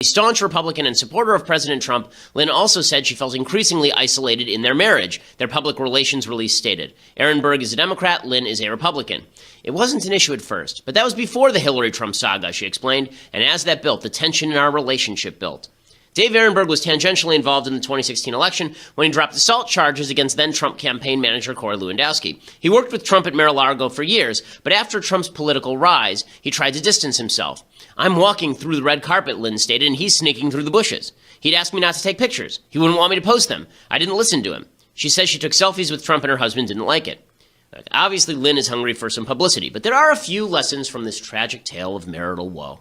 A staunch Republican and supporter of President Trump, Lynn also said she felt increasingly isolated in their marriage, their public relations release stated. Ehrenberg is a Democrat, Lynn is a Republican. It wasn't an issue at first, but that was before the Hillary-Trump saga, she explained, and as that built, the tension in our relationship built. Dave Ehrenberg was tangentially involved in the 2016 election when he dropped assault charges against then-Trump campaign manager Corey Lewandowski. He worked with Trump at Mar-a-Lago for years, but after Trump's political rise, he tried to distance himself. I'm walking through the red carpet, Lynn stated, and he's sneaking through the bushes. He'd ask me not to take pictures. He wouldn't want me to post them. I didn't listen to him. She says she took selfies with Trump and her husband didn't like it. Obviously, Lynn is hungry for some publicity, but there are a few lessons from this tragic tale of marital woe.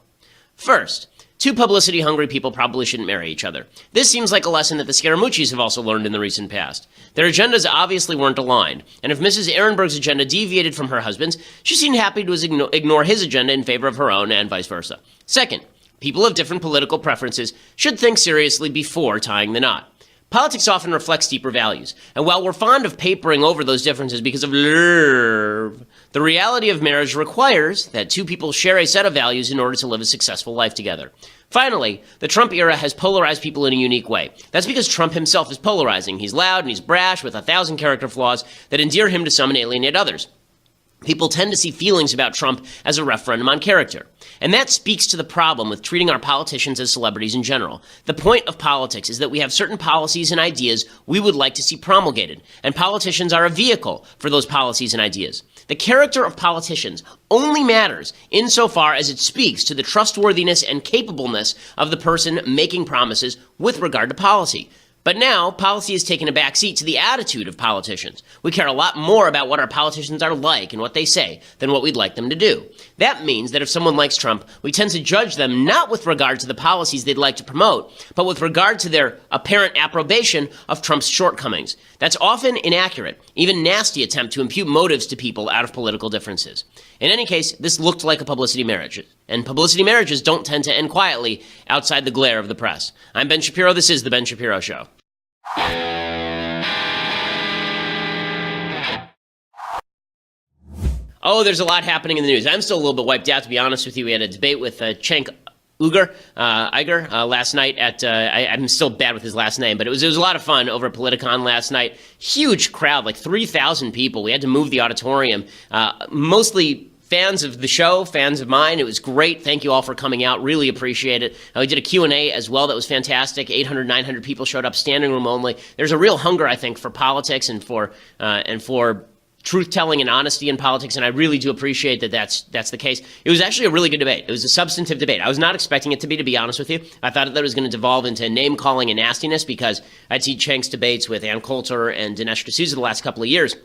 First, two publicity-hungry people probably shouldn't marry each other. This seems like a lesson that the Scaramucci's have also learned in the recent past. Their agendas obviously weren't aligned, and if Mrs. Ehrenberg's agenda deviated from her husband's, she seemed happy to ignore his agenda in favor of her own and vice versa. Second, people of different political preferences should think seriously before tying the knot. Politics often reflects deeper values, and while we're fond of papering over those differences because of love, the reality of marriage requires that two people share a set of values in order to live a successful life together. Finally, the Trump era has polarized people in a unique way. That's because Trump himself is polarizing. He's loud and he's brash with 1,000 character flaws that endear him to some and alienate others. People tend to see feelings about Trump as a referendum on character. And that speaks to the problem with treating our politicians as celebrities in general. The point of politics is that we have certain policies and ideas we would like to see promulgated, and politicians are a vehicle for those policies and ideas. The character of politicians only matters insofar as it speaks to the trustworthiness and capableness of the person making promises with regard to policy. But now, policy has taken a backseat to the attitude of politicians. We care a lot more about what our politicians are like and what they say than what we'd like them to do. That means that if someone likes Trump, we tend to judge them not with regard to the policies they'd like to promote, but with regard to their apparent approbation of Trump's shortcomings. That's often inaccurate, even nasty attempt to impute motives to people out of political differences. In any case, this looked like a publicity marriage, and publicity marriages don't tend to end quietly outside the glare of the press. I'm Ben Shapiro. This is The Ben Shapiro Show. Oh, there's a lot happening in the news. I'm still a little bit wiped out, to be honest with you. We had a debate with Cenk Uygur last night at, I'm still bad with his last name, but it was a lot of fun over at Politicon last night. Huge crowd, like 3,000 people. We had to move the auditorium, mostly fans of the show, fans of mine. It was great. Thank you all for coming out. Really appreciate it. We did a Q&A as well. That was fantastic. 800, 900 people showed up, standing room only. There's a real hunger, I think, for politics and for truth-telling and honesty in politics, and I really do appreciate that that's the case. It was actually a really good debate. It was a substantive debate. I was not expecting it to be honest with you. I thought that it was going to devolve into name-calling and nastiness because I'd seen Cenk's debates with Ann Coulter and Dinesh D'Souza the last couple of years.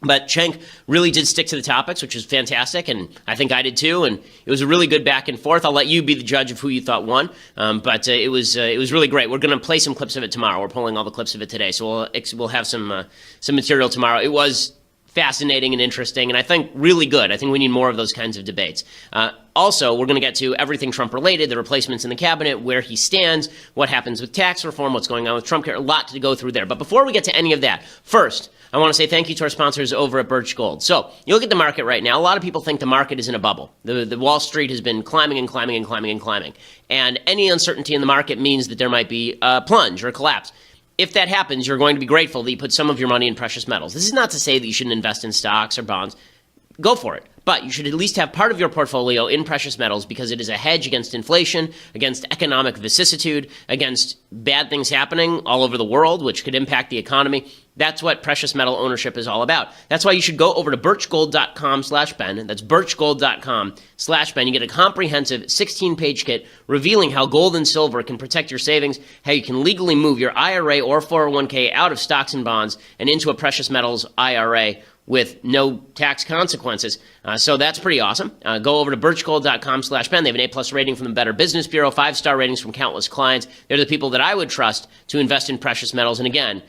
But Cenk really did stick to the topics, which is fantastic, and I think I did too, and it was a really good back and forth. I'll let you be the judge of who you thought won, but it was really great. We're going to play some clips of it tomorrow. We're pulling all the clips of it today, so we'll have some material tomorrow. It was fascinating and interesting, and I think really good. I think we need more of those kinds of debates. Also, we're going to get to everything Trump-related, the replacements in the cabinet, where he stands, what happens with tax reform, what's going on with Trump care, a lot to go through there. But before we get to any of that, first, I want to say thank you to our sponsors over at Birch Gold. So, you look at the market right now, a lot of people think the market is in a bubble. The Wall Street has been climbing and climbing and climbing and climbing. And any uncertainty in the market means that there might be a plunge or a collapse. If that happens, you're going to be grateful that you put some of your money in precious metals. This is not to say that you shouldn't invest in stocks or bonds. Go for it. But you should at least have part of your portfolio in precious metals because it is a hedge against inflation, against economic vicissitude, against bad things happening all over the world, which could impact the economy. That's what precious metal ownership is all about. That's why you should go over to birchgold.com/Ben. That's birchgold.com/Ben. You get a comprehensive 16-page kit revealing how gold and silver can protect your savings, how you can legally move your IRA or 401k out of stocks and bonds and into a precious metals IRA with no tax consequences. So that's pretty awesome. Go over to birchgold.com/Ben. They have an A+ rating from the Better Business Bureau, 5-star ratings from countless clients. They're the people that I would trust to invest in precious metals. And again,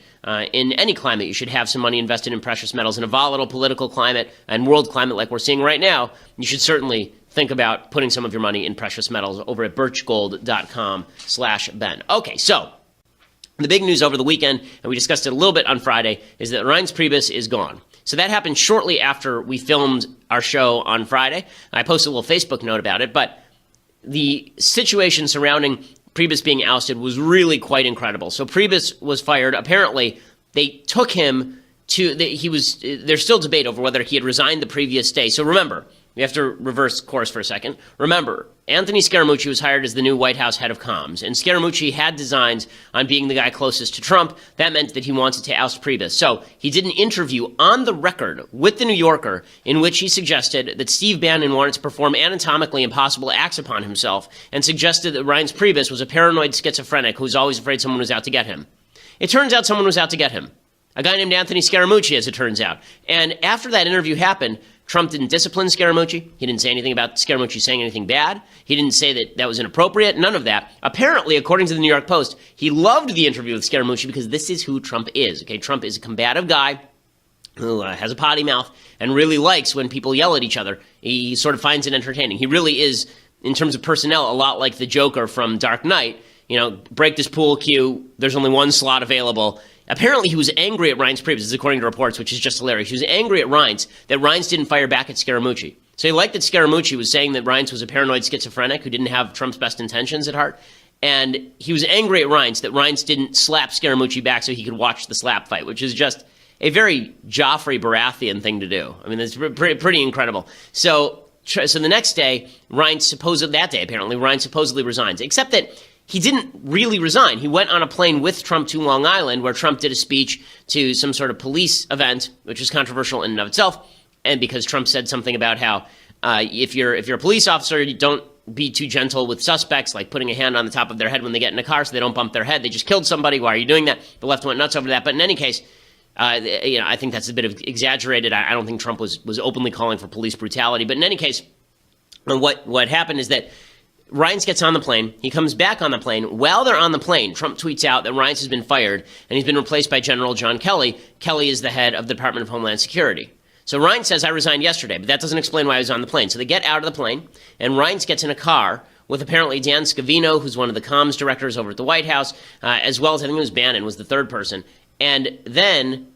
in any climate, you should have some money invested in precious metals. In a volatile political climate and world climate like we're seeing right now, you should certainly think about putting some of your money in precious metals over at birchgold.com/Ben. Okay, so the big news over the weekend, and we discussed it a little bit on Friday, is that Reince Priebus is gone. So that happened shortly after we filmed our show on Friday. I posted a little Facebook note about it, but the situation surrounding Priebus being ousted was really quite incredible. So Priebus was fired. Apparently, they took him there's still debate over whether he had resigned the previous day. So remember, we have to reverse course for a second. Remember, Anthony Scaramucci was hired as the new White House head of comms, and Scaramucci had designs on being the guy closest to Trump. That meant that he wanted to oust Priebus. So he did an interview on the record with The New Yorker in which he suggested that Steve Bannon wanted to perform anatomically impossible acts upon himself and suggested that Reince Priebus was a paranoid schizophrenic who was always afraid someone was out to get him. It turns out someone was out to get him. A guy named Anthony Scaramucci, as it turns out. And after that interview happened, Trump didn't discipline Scaramucci. He didn't say anything about Scaramucci saying anything bad. He didn't say that that was inappropriate. None of that. Apparently, according to the New York Post, he loved the interview with Scaramucci because this is who Trump is. Okay, Trump is a combative guy who has a potty mouth and really likes when people yell at each other. He sort of finds it entertaining. He really is, in terms of personnel, a lot like the Joker from Dark Knight. You know, break this pool cue. There's only one slot available. Apparently, he was angry at Reince Priebus, this is according to reports, which is just hilarious. He was angry at Reince that Reince didn't fire back at Scaramucci. So he liked that Scaramucci was saying that Reince was a paranoid schizophrenic who didn't have Trump's best intentions at heart. And he was angry at Reince that Reince didn't slap Scaramucci back so he could watch the slap fight, which is just a very Joffrey Baratheon thing to do. I mean, it's pretty incredible. So the next day, Reince supposedly resigns, except that he didn't really resign. He went on a plane with Trump to Long Island, where Trump did a speech to some sort of police event, which was controversial in and of itself. And because Trump said something about how if you're a police officer, you don't be too gentle with suspects, like putting a hand on the top of their head when they get in a car so they don't bump their head. They just killed somebody. Why are you doing that? The left went nuts over that. But in any case, I think that's a bit of exaggerated. I don't think Trump was openly calling for police brutality. But in any case, what happened is that Reince gets on the plane. He comes back on the plane. While they're on the plane, Trump tweets out that Reince has been fired and he's been replaced by General John Kelly. Kelly is the head of the Department of Homeland Security. So Reince says, I resigned yesterday, but that doesn't explain why he was on the plane. So they get out of the plane, and Reince gets in a car with apparently Dan Scavino, who's one of the comms directors over at the White House, as well as I think it was Bannon was the third person. And then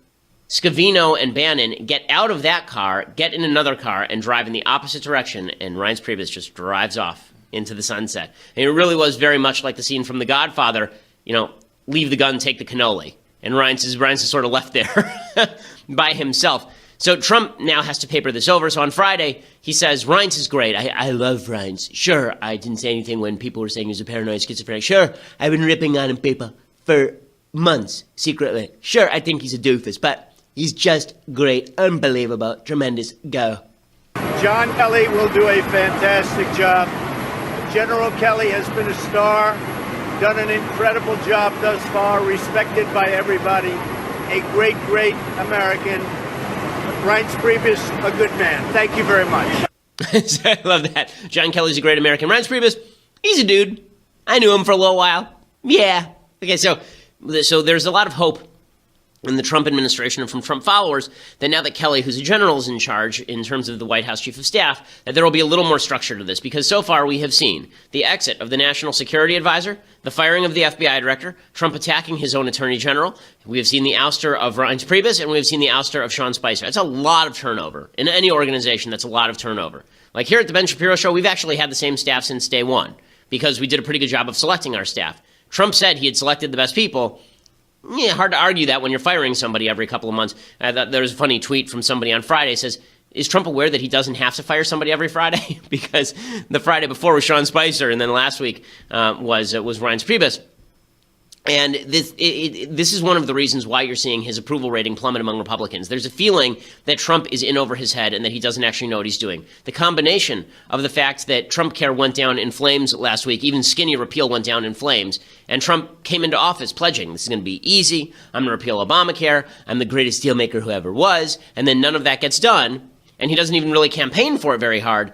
Scavino and Bannon get out of that car, get in another car, and drive in the opposite direction, and Reince Priebus just drives off into the sunset. And it really was very much like the scene from The Godfather, leave the gun, take the cannoli. And Reince is sort of left there by himself. So Trump now has to paper this over. So on Friday, he says, Reince is great. I love Reince. Sure, I didn't say anything when people were saying he was a paranoid schizophrenic. Sure, I've been ripping on him paper for months, secretly. Sure, I think he's a doofus, but he's just great, unbelievable, tremendous, go. John Kelly will do a fantastic job. General Kelly has been a star, done an incredible job thus far, respected by everybody, a great, great American. Reince Priebus, a good man. Thank you very much. I love that. John Kelly's a great American. Reince Priebus, he's a dude. I knew him for a little while. Yeah. Okay, so there's a lot of hope in the Trump administration and from Trump followers that now that Kelly, who's a general, is in charge in terms of the White House chief of staff, that there will be a little more structure to this. Because so far we have seen the exit of the National Security Advisor, the firing of the FBI director, Trump attacking his own attorney general. We have seen the ouster of Reince Priebus, and we have seen the ouster of Sean Spicer. That's a lot of turnover. In any organization, that's a lot of turnover. Like here at the Ben Shapiro Show, we've actually had the same staff since day one because we did a pretty good job of selecting our staff. Trump said he had selected the best people. Yeah, hard to argue that when you're firing somebody every couple of months. There was a funny tweet from somebody on Friday. Says, is Trump aware that he doesn't have to fire somebody every Friday? Because the Friday before was Sean Spicer, and then last week was Reince Priebus. And this is one of the reasons why you're seeing his approval rating plummet among Republicans. There's a feeling that Trump is in over his head and that he doesn't actually know what he's doing. The combination of the fact that Trump Care went down in flames last week, even skinny repeal went down in flames, and Trump came into office pledging, this is going to be easy, I'm going to repeal Obamacare, I'm the greatest deal maker who ever was, and then none of that gets done, and he doesn't even really campaign for it very hard.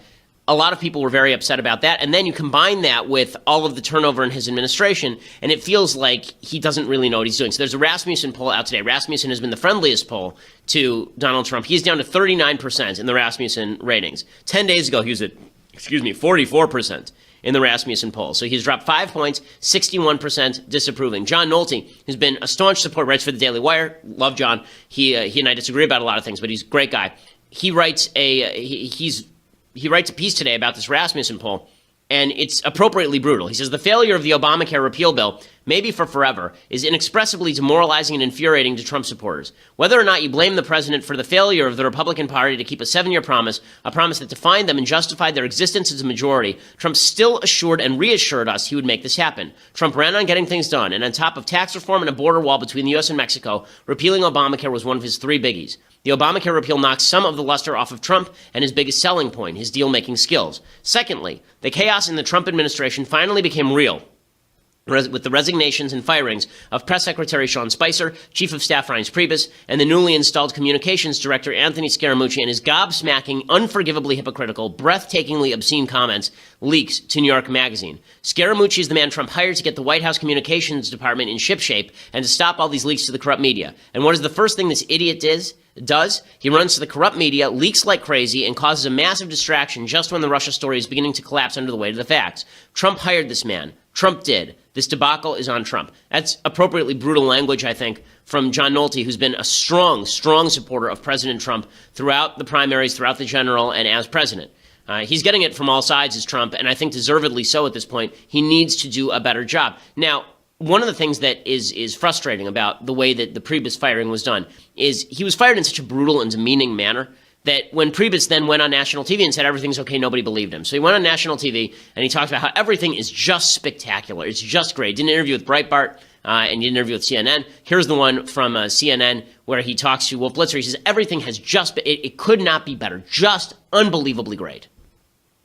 A lot of people were very upset about that. And then you combine that with all of the turnover in his administration, and it feels like he doesn't really know what he's doing. So there's a Rasmussen poll out today. Rasmussen has been the friendliest poll to Donald Trump. He's down to 39% in the Rasmussen ratings. 10 days ago, he was at, 44% in the Rasmussen poll. So he's dropped 5 points, 61% disapproving. John Nolte, who's been a staunch supporter, writes for the Daily Wire. Love John. He and I disagree about a lot of things, but he's a great guy. He writes a piece today about this Rasmussen poll, and it's appropriately brutal. He says the failure of the Obamacare repeal bill, maybe for forever, is inexpressibly demoralizing and infuriating to Trump supporters. Whether or not you blame the president for the failure of the Republican Party to keep a 7-year promise, a promise that defined them and justified their existence as a majority, Trump still assured and reassured us he would make this happen. Trump ran on getting things done, and on top of tax reform and a border wall between the U.S. and Mexico, repealing Obamacare was one of his 3 biggies. The Obamacare repeal knocks some of the luster off of Trump and his biggest selling point, his deal-making skills. Secondly, the chaos in the Trump administration finally became real, with the resignations and firings of Press Secretary Sean Spicer, Chief of Staff Reince Priebus, and the newly installed Communications Director Anthony Scaramucci and his gobsmacking, unforgivably hypocritical, breathtakingly obscene comments leaks to New York Magazine. Scaramucci is the man Trump hired to get the White House Communications Department in shipshape and to stop all these leaks to the corrupt media. And what is the first thing this idiot does? He runs to the corrupt media, leaks like crazy, and causes a massive distraction just when the Russia story is beginning to collapse under the weight of the facts. Trump hired this man. Trump did. This debacle is on Trump. That's appropriately brutal language, I think, from John Nolte, who's been a strong supporter of President Trump throughout the primaries, throughout the general, and as president. He's getting it from all sides as Trump, and I think deservedly so at this point. He needs to do a better job. Now, one of the things that is frustrating about the way that the Priebus firing was done is he was fired in such a brutal and demeaning manner that when Priebus then went on national TV and said everything's okay, nobody believed him. So he went on national TV and he talked about how everything is just spectacular. It's just great. Did an interview with Breitbart and did an interview with CNN. Here's the one from CNN where he talks to Wolf Blitzer. He says everything has just been, it could not be better. Just unbelievably great.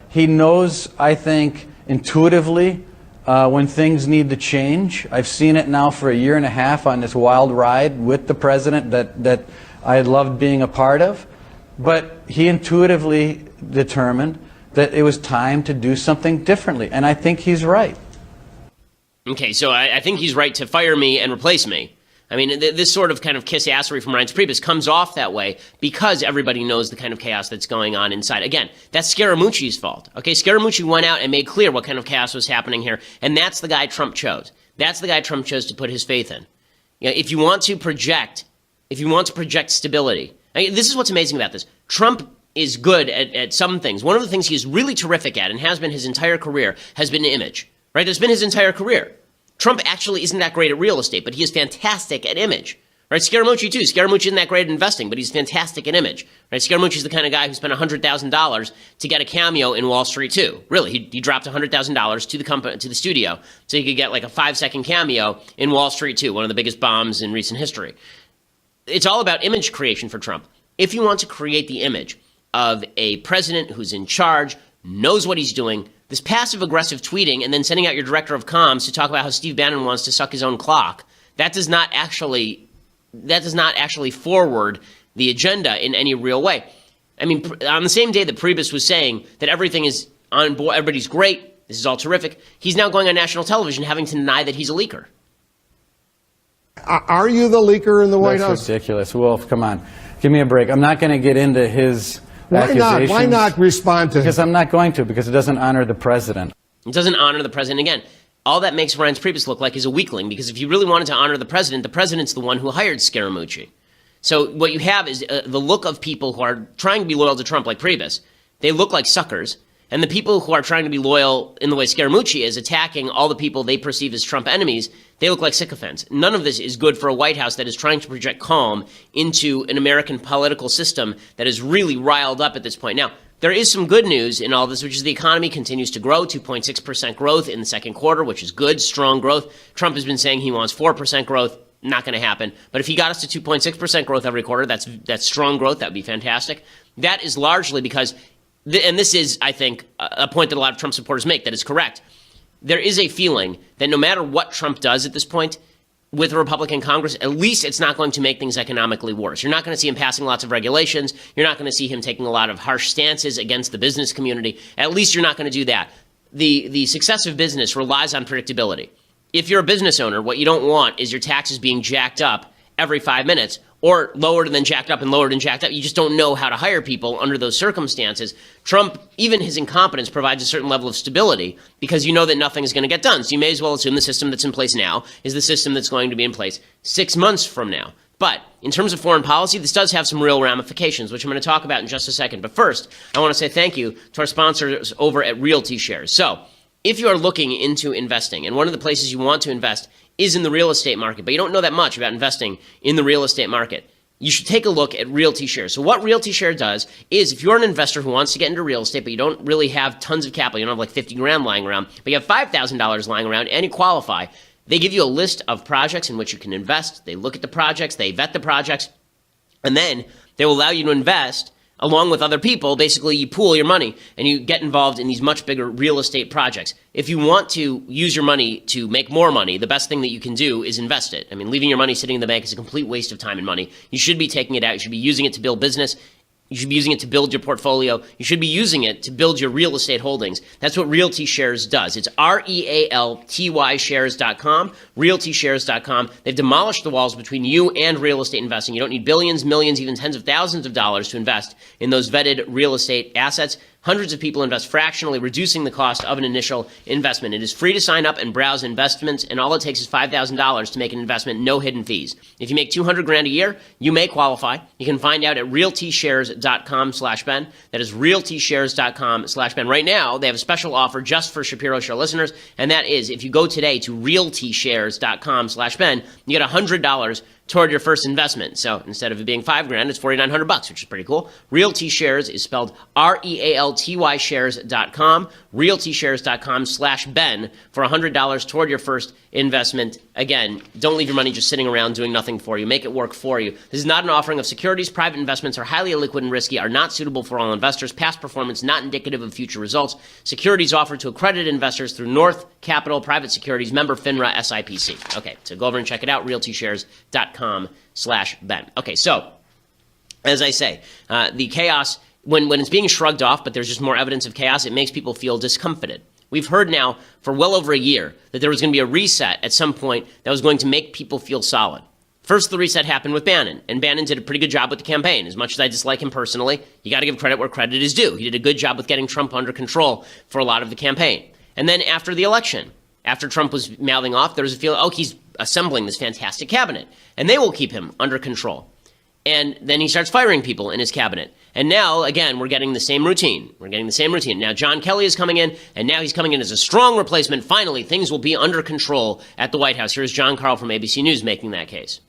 He knows, I think, intuitively when things need to change. I've seen it now for a year and a half on this wild ride with the president that I loved being a part of. But he intuitively determined that it was time to do something differently. And I think he's right. Okay, so I think he's right to fire me and replace me. I mean, this sort of kind of kiss-assery from Reince Priebus comes off that way because everybody knows the kind of chaos that's going on inside. Again, that's Scaramucci's fault. Okay, Scaramucci went out and made clear what kind of chaos was happening here, and that's the guy Trump chose. That's the guy Trump chose to put his faith in. You know, if you want to project stability, I mean, this is what's amazing about this. Trump is good at some things. One of the things he's really terrific at and has been his entire career has been image, right? That's been his entire career. Trump actually isn't that great at real estate, but he is fantastic at image, right? Scaramucci too. Scaramucci isn't that great at investing, but he's fantastic at image, right? Scaramucci's the kind of guy who spent $100,000 to get a cameo in Wall Street too. Really, he dropped $100,000 to the company, to the studio, so he could get like a 5-second cameo in Wall Street too, one of the biggest bombs in recent history. It's all about image creation for Trump. If you want to create the image of a president who's in charge, knows what he's doing, this passive-aggressive tweeting and then sending out your director of comms to talk about how Steve Bannon wants to suck his own clock, that does not actually forward the agenda in any real way. I mean, on the same day that Priebus was saying that everything is on board, everybody's great, this is all terrific, he's now going on national television having to deny that he's a leaker. Are you the leaker in the White House? That's ridiculous. Wolf, come on. Give me a break. I'm not going to get into his accusations. Why not respond to him? Because I'm not going to, because it doesn't honor the president. It doesn't honor the president. Again, all that makes Reince Priebus look like he's a weakling, because if you really wanted to honor the president's the one who hired Scaramucci. So what you have is the look of people who are trying to be loyal to Trump like Priebus. They look like suckers. And the people who are trying to be loyal in the way Scaramucci is, attacking all the people they perceive as Trump enemies, they look like sycophants. None of this is good for a White House that is trying to project calm into an American political system that is really riled up at this point. Now, there is some good news in all this, which is the economy continues to grow, 2.6% growth in the second quarter, which is good, strong growth. Trump has been saying he wants 4% growth. Not going to happen. But if he got us to 2.6% growth every quarter, that's strong growth. That would be fantastic. That is largely because, and this is, I think, a point that a lot of Trump supporters make that is correct. There is a feeling that no matter what Trump does at this point with a Republican Congress, at least it's not going to make things economically worse. You're not going to see him passing lots of regulations. You're not going to see him taking a lot of harsh stances against the business community. At least you're not going to do that. The success of business relies on predictability. If you're a business owner, what you don't want is your taxes being jacked up every 5 minutes, or lowered and then jacked up and lowered and jacked up. You just don't know how to hire people under those circumstances. Trump, even his incompetence, provides a certain level of stability because you know that nothing is going to get done. So you may as well assume the system that's in place now is the system that's going to be in place 6 months from now. But in terms of foreign policy, this does have some real ramifications, which I'm going to talk about in just a second. But first, I want to say thank you to our sponsors over at Realty Shares. So if you are looking into investing, and one of the places you want to invest is in the real estate market, but you don't know that much about investing in the real estate market, you should take a look at Realty Share. So what Realty Share does is if you're an investor who wants to get into real estate, but you don't really have tons of capital, you don't have like 50 grand lying around, but you have $5,000 lying around and you qualify, they give you a list of projects in which you can invest. They look at the projects, they vet the projects, and then they will allow you to invest along with other people. Basically, you pool your money and you get involved in these much bigger real estate projects. If you want to use your money to make more money, the best thing that you can do is invest it. I mean, leaving your money sitting in the bank is a complete waste of time and money. You should be taking it out. You should be using it to build business. You should be using it to build your portfolio. You should be using it to build your real estate holdings. That's what Realty Shares does. It's REALTY shares.com, realtyshares.com. They've demolished the walls between you and real estate investing. You don't need billions, millions, even tens of thousands of dollars to invest in those vetted real estate assets. Hundreds of people invest fractionally, reducing the cost of an initial investment. It is free to sign up and browse investments, and all it takes is $5,000 to make an investment, no hidden fees. If you make 200 grand a year, you may qualify. You can find out at realtyshares.com/Ben. That is realtyshares.com/Ben. Right now, they have a special offer just for Shapiro Show listeners, and that is if you go today to realtyshares.com/Ben, you get $100 toward your first investment. So instead of it being $5 grand, it's $4,900, which is pretty cool. Realty Shares is spelled REALTY shares.com, realtyshares.com/Ben for $100 toward your first investment. Again, don't leave your money just sitting around doing nothing for you. Make it work for you. This is not an offering of securities. Private investments are highly illiquid and risky, are not suitable for all investors. Past performance not indicative of future results. Securities offered to accredited investors through North Capital Private Securities, member FINRA SIPC. Okay, so go over and check it out, realtyshares.com/Ben. Okay, so as I say, the chaos, when it's being shrugged off, but there's just more evidence of chaos, it makes people feel discomfited. We've heard now for well over a year that there was going to be a reset at some point that was going to make people feel solid. First, the reset happened with Bannon, and Bannon did a pretty good job with the campaign. As much as I dislike him personally, you got to give credit where credit is due. He did a good job with getting Trump under control for a lot of the campaign. And then after the election, after Trump was mouthing off, there was a feeling, oh, he's assembling this fantastic cabinet, and they will keep him under control. And then he starts firing people in his cabinet. And now, again, we're getting the same routine. Now, John Kelly is coming in, and now he's coming in as a strong replacement. Finally, things will be under control at the White House. Here's John Carl from ABC News making that case.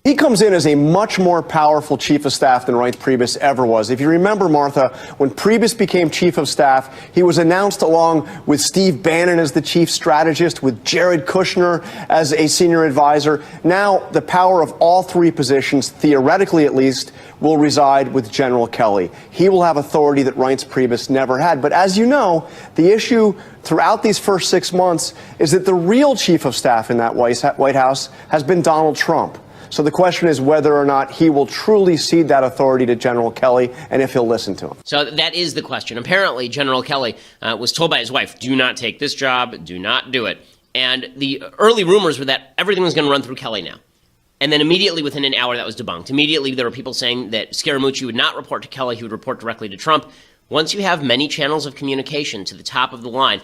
He comes in as a much more powerful chief of staff than Reince Priebus ever was. If you remember, Martha, when Priebus became chief of staff, he was announced along with Steve Bannon as the chief strategist, with Jared Kushner as a senior advisor. Now, the power of all three positions, theoretically at least, will reside with General Kelly. He will have authority that Reince Priebus never had. But as you know, the issue throughout these first 6 months is that the real chief of staff in that White House has been Donald Trump. So the question is whether or not he will truly cede that authority to General Kelly and if he'll listen to him. So that is the question. Apparently, General Kelly was told by his wife, do not take this job, do not do it. And the early rumors were that everything was going to run through Kelly now. And then immediately within an hour, that was debunked. Immediately, there were people saying that Scaramucci would not report to Kelly, he would report directly to Trump. Once you have many channels of communication to the top of the line,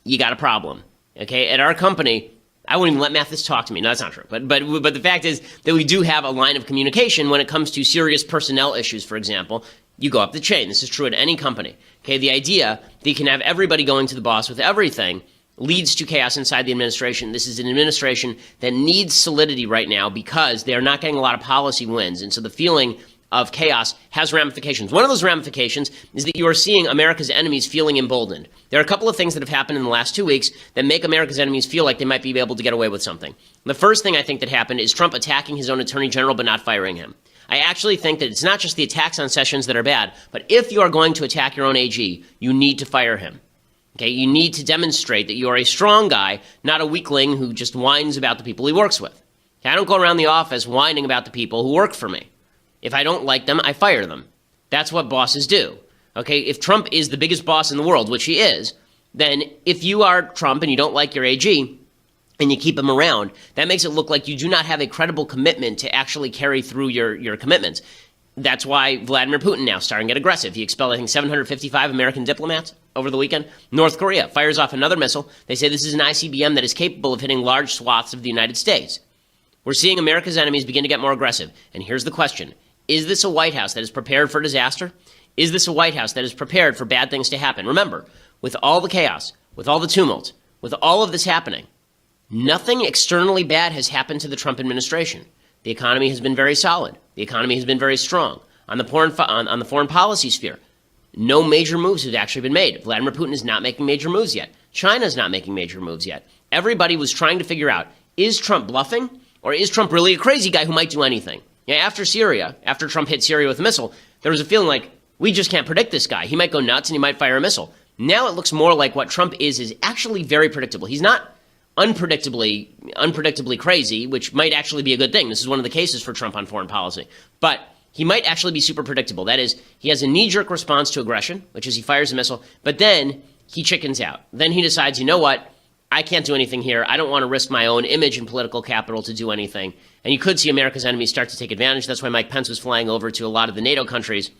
you got a problem. Okay, at our company, I wouldn't even let Mathis talk to me. No, that's not true. But the fact is that we do have a line of communication when it comes to serious personnel issues, for example. You go up the chain. This is true at any company. Okay, the idea that you can have everybody going to the boss with everything leads to chaos inside the administration. This is an administration that needs solidity right now because they are not getting a lot of policy wins. And so the feeling of chaos has ramifications. One of those ramifications is that you are seeing America's enemies feeling emboldened. There are a couple of things that have happened in the last 2 weeks that make America's enemies feel like they might be able to get away with something. The first thing I think that happened is Trump attacking his own attorney general but not firing him. I actually think that it's not just the attacks on Sessions that are bad, but if you are going to attack your own AG, you need to fire him. Okay, you need to demonstrate that you are a strong guy, not a weakling who just whines about the people he works with. Okay, I don't go around the office whining about the people who work for me. If I don't like them, I fire them. That's what bosses do. Okay, if Trump is the biggest boss in the world, which he is, then if you are Trump and you don't like your AG and you keep him around, that makes it look like you do not have a credible commitment to actually carry through your commitments. That's why Vladimir Putin now starting to get aggressive. He expelled, I think, 755 American diplomats over the weekend. North Korea fires off another missile. They say this is an ICBM that is capable of hitting large swaths of the United States. We're seeing America's enemies begin to get more aggressive. And here's the question. Is this a White House that is prepared for disaster? Is this a White House that is prepared for bad things to happen? Remember, with all the chaos, with all the tumult, with all of this happening, nothing externally bad has happened to the Trump administration. The economy has been very solid. The economy has been very strong. On the foreign policy sphere, no major moves have actually been made. Vladimir Putin is not making major moves yet. China is not making major moves yet. Everybody was trying to figure out, is Trump bluffing, or is Trump really a crazy guy who might do anything? After Syria, after Trump hit Syria with a missile, there was a feeling like, we just can't predict this guy. He might go nuts and he might fire a missile. Now it looks more like what Trump is actually very predictable. He's not unpredictably crazy, which might actually be a good thing. This is one of the cases for Trump on foreign policy. But he might actually be super predictable. That is, he has a knee-jerk response to aggression, which is he fires a missile, but then he chickens out. Then he decides, you know what? I can't do anything here. I don't want to risk my own image and political capital to do anything. And you could see America's enemies start to take advantage. That's why Mike Pence was flying over to a lot of the NATO countries,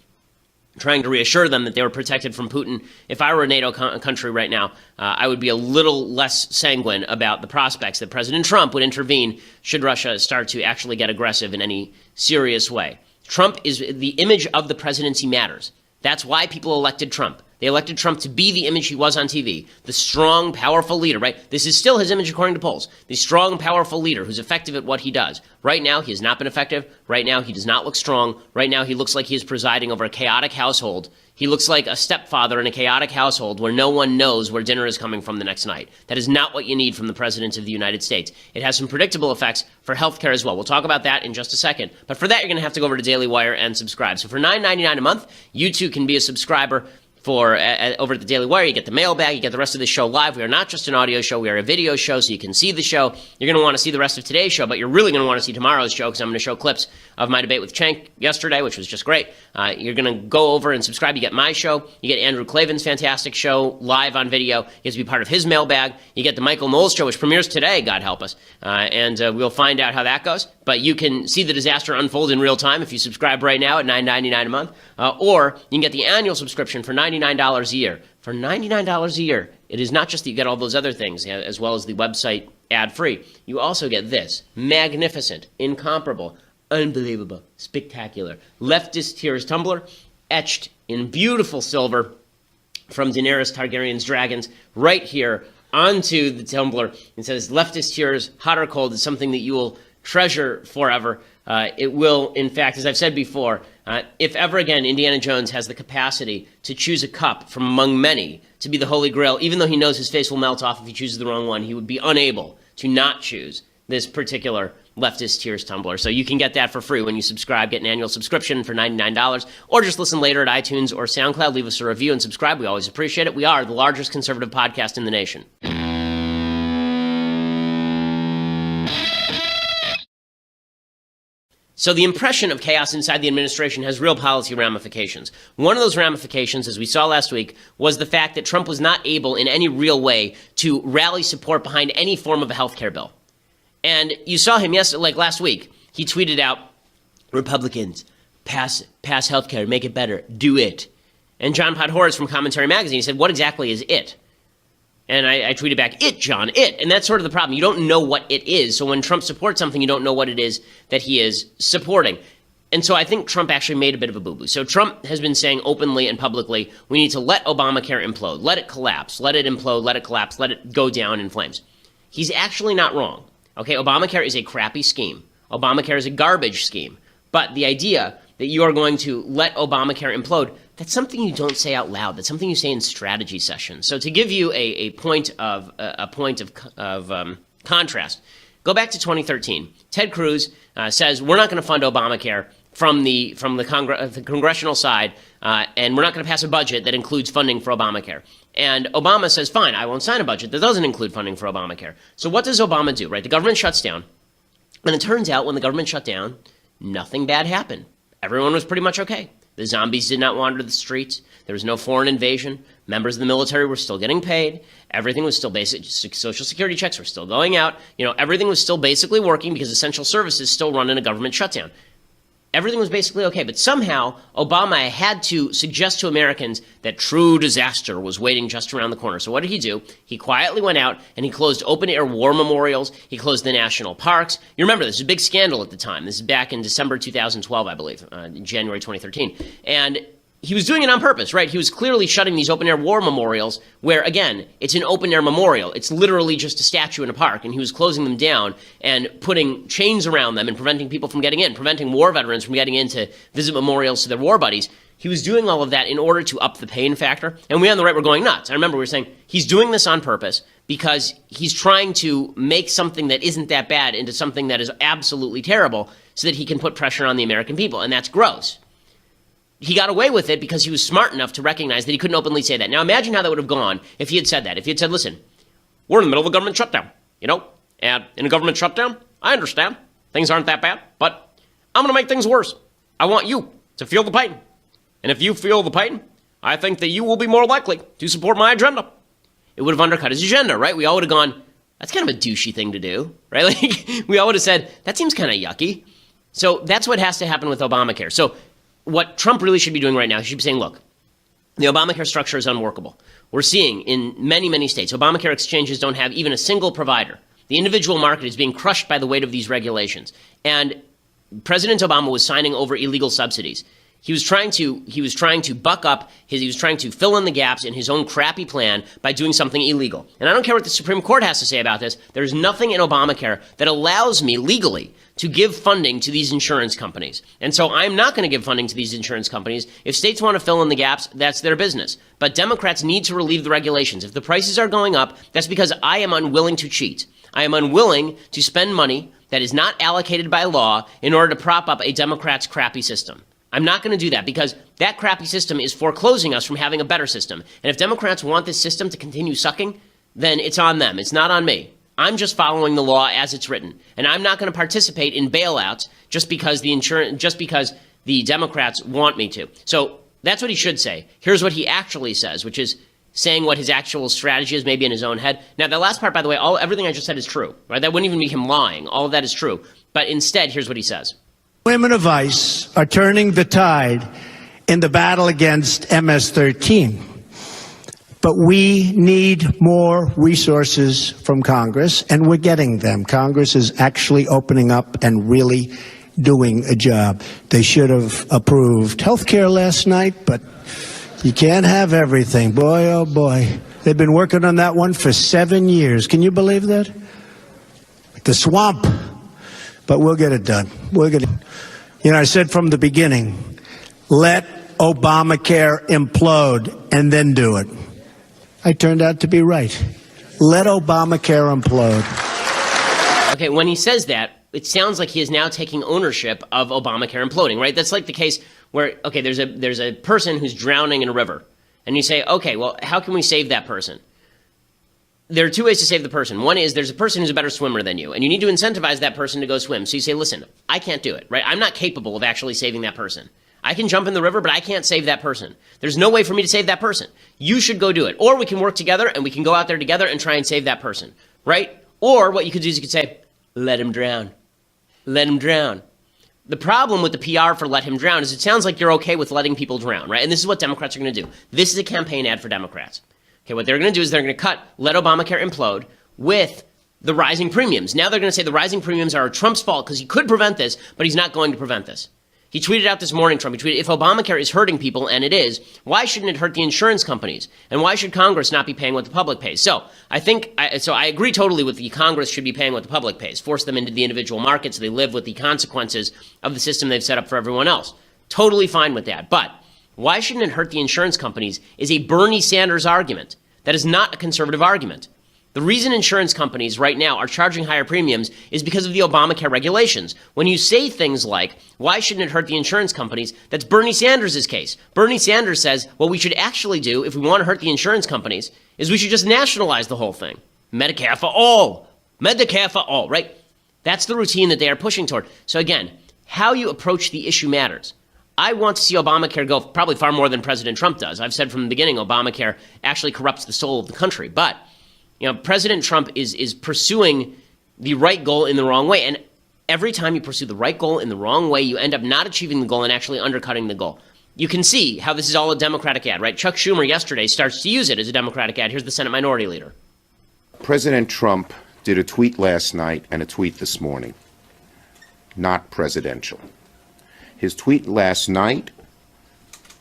trying to reassure them that they were protected from Putin. If I were a NATO country right now, I would be a little less sanguine about the prospects that President Trump would intervene should Russia start to actually get aggressive in any serious way. Trump is the image of the presidency matters. That's why people elected Trump. They elected Trump to be the image he was on TV, the strong, powerful leader, right? This is still his image according to polls, the strong, powerful leader who's effective at what he does. Right now, he has not been effective. Right now, he does not look strong. Right now, he looks like he is presiding over a chaotic household. He looks like a stepfather in a chaotic household where no one knows where dinner is coming from the next night. That is not what you need from the President of the United States. It has some predictable effects for healthcare as well. We'll talk about that in just a second. But for that, you're going to have to go over to Daily Wire and subscribe. So for $9.99 a month, you too can be a subscriber. Over at the Daily Wire, you get the mailbag, you get the rest of the show live. We are not just an audio show, we are a video show, so you can see the show. You're going to want to see the rest of today's show, but you're really going to want to see tomorrow's show because I'm going to show clips of my debate with Cenk yesterday, which was just great. You're going to go over and subscribe. You get my show. You get Andrew Klavan's fantastic show live on video. You get to be part of his mailbag. You get the Michael Knowles show, which premieres today, God help us. And we'll find out how that goes. But you can see the disaster unfold in real time if you subscribe right now at $9.99 a month. Or you can get the annual subscription for $99 a year. For $99 a year, it is not just that you get all those other things, as well as the website ad-free. You also get this magnificent, incomparable, unbelievable, spectacular leftist tears tumbler, etched in beautiful silver from Daenerys Targaryen's dragons, right here onto the tumbler. It says, leftist tears, hot or cold, is something that you will treasure forever. It will, in fact, as I've said before, if ever again Indiana Jones has the capacity to choose a cup from among many to be the Holy Grail, even though he knows his face will melt off if he chooses the wrong one, he would be unable to not choose this particular leftist tears tumbler. So you can get that for free when you subscribe. Get an annual subscription for $99, or just listen later at iTunes or SoundCloud. Leave us a review and subscribe. We always appreciate it. We are the largest conservative podcast in the nation. So the impression of chaos inside the administration has real policy ramifications. One of those ramifications, as we saw last week, was the fact that Trump was not able in any real way to rally support behind any form of a health care bill. And you saw him last week. He tweeted out, Republicans, pass health care, make it better, do it. And John Podhoretz from Commentary Magazine, he said, what exactly is it? And I tweeted back, it, John, it. And that's sort of the problem. You don't know what it is. So when Trump supports something, you don't know what it is that he is supporting. And so I think Trump actually made a bit of a boo-boo. So Trump has been saying openly and publicly, we need to let Obamacare implode, let it collapse, let it implode, let it collapse, let it go down in flames. He's actually not wrong. Okay, Obamacare is a crappy scheme. Obamacare is a garbage scheme. But the idea that you are going to let Obamacare implode, that's something you don't say out loud. That's something you say in strategy sessions. So to give you a point of contrast, go back to 2013. Ted Cruz says we're not going to fund Obamacare from the congressional side, and we're not going to pass a budget that includes funding for Obamacare. And Obama says, fine, I won't sign a budget that doesn't include funding for Obamacare. So what does Obama do? Right, the government shuts down, and it turns out when the government shut down, nothing bad happened. Everyone was pretty much okay. The zombies did not wander the streets. There was no foreign invasion. Members of the military were still getting paid. Everything was still basic. Social security checks were still going out. Everything was still basically working because essential services still run in a government shutdown. Everything was basically okay. But somehow, Obama had to suggest to Americans that true disaster was waiting just around the corner. So what did he do? He quietly went out and he closed open-air war memorials. He closed the national parks. You remember, this was a big scandal at the time. This is back in December 2012, I believe, January 2013. And he was doing it on purpose, right? He was clearly shutting these open-air war memorials where, again, it's an open-air memorial. It's literally just a statue in a park, and he was closing them down and putting chains around them and preventing people from getting in, preventing war veterans from getting in to visit memorials to their war buddies. He was doing all of that in order to up the pain factor, and we on the right were going nuts. I remember we were saying he's doing this on purpose because he's trying to make something that isn't that bad into something that is absolutely terrible so that he can put pressure on the American people, and that's gross. He got away with it because he was smart enough to recognize that he couldn't openly say that. Now imagine how that would have gone if he had said that. If he had said, listen, we're in the middle of a government shutdown, and in a government shutdown, I understand things aren't that bad, but I'm going to make things worse. I want you to feel the pain. And if you feel the pain, I think that you will be more likely to support my agenda. It would have undercut his agenda, right? We all would have gone, that's kind of a douchey thing to do, right? Like, we all would have said, that seems kind of yucky. So that's what has to happen with Obamacare. So what Trump really should be doing right now, he should be saying, look, the Obamacare structure is unworkable. We're seeing in many, many states, Obamacare exchanges don't have even a single provider. The individual market is being crushed by the weight of these regulations. And President Obama was signing over illegal subsidies. He was trying to buck up he was trying to fill in the gaps in his own crappy plan by doing something illegal. And I don't care what the Supreme Court has to say about this. There's nothing in Obamacare that allows me legally to give funding to these insurance companies. And so I'm not going to give funding to these insurance companies. If states want to fill in the gaps, that's their business. But Democrats need to relieve the regulations. If the prices are going up, that's because I am unwilling to cheat. I am unwilling to spend money that is not allocated by law in order to prop up a Democrat's crappy system. I'm not going to do that because that crappy system is foreclosing us from having a better system. And if Democrats want this system to continue sucking, then it's on them. It's not on me. I'm just following the law as it's written. And I'm not going to participate in bailouts just because the Democrats want me to. So that's what he should say. Here's what he actually says, which is saying what his actual strategy is, maybe in his own head. Now, the last part, by the way, everything I just said is true, right? That wouldn't even be him lying. All of that is true. But instead, here's what he says. Women of ICE are turning the tide in the battle against MS-13. But we need more resources from Congress, and we're getting them. Congress is actually opening up and really doing a job. They should have approved health care last night, but you can't have everything. Boy, oh boy. They've been working on that one for 7 years. Can you believe that? The swamp. But we'll get it done. We'll get it. I said from the beginning, let Obamacare implode and then do it. I turned out to be right. Let Obamacare implode. Okay, when he says that, it sounds like he is now taking ownership of Obamacare imploding, right? That's like the case where, okay, there's a person who's drowning in a river. And you say, okay, well, how can we save that person? There are two ways to save the person. One is there's a person who's a better swimmer than you, and you need to incentivize that person to go swim. So you say, listen, I can't do it, right? I'm not capable of actually saving that person. I can jump in the river, but I can't save that person. There's no way for me to save that person. You should go do it. Or we can work together, and we can go out there together and try and save that person, right? Or what you could do is you could say, let him drown. Let him drown. The problem with the PR for let him drown is it sounds like you're okay with letting people drown, right? And this is what Democrats are going to do. This is a campaign ad for Democrats. Okay, what they're going to do is they're going to cut let Obamacare implode with the rising premiums. Now they're going to say the rising premiums are Trump's fault because he could prevent this, but he's not going to prevent this. He tweeted out this morning, Trump, he tweeted, if Obamacare is hurting people, and it is, why shouldn't it hurt the insurance companies? And why should Congress not be paying what the public pays? So I agree totally with the Congress should be paying what the public pays, force them into the individual market so they live with the consequences of the system they've set up for everyone else. Totally fine with that. But why shouldn't it hurt the insurance companies is a Bernie Sanders argument. That is not a conservative argument. The reason insurance companies right now are charging higher premiums is because of the Obamacare regulations. When you say things like, why shouldn't it hurt the insurance companies, that's Bernie Sanders' case. Bernie Sanders says, what we should actually do if we want to hurt the insurance companies is we should just nationalize the whole thing. Medicare for all. Medicare for all, right? That's the routine that they are pushing toward. So again, how you approach the issue matters. I want to see Obamacare go probably far more than President Trump does. I've said from the beginning, Obamacare actually corrupts the soul of the country. But, President Trump is pursuing the right goal in the wrong way. And every time you pursue the right goal in the wrong way, you end up not achieving the goal and actually undercutting the goal. You can see how this is all a Democratic ad, right? Chuck Schumer yesterday starts to use it as a Democratic ad. Here's the Senate Minority Leader. President Trump did a tweet last night and a tweet this morning. Not presidential. His tweet last night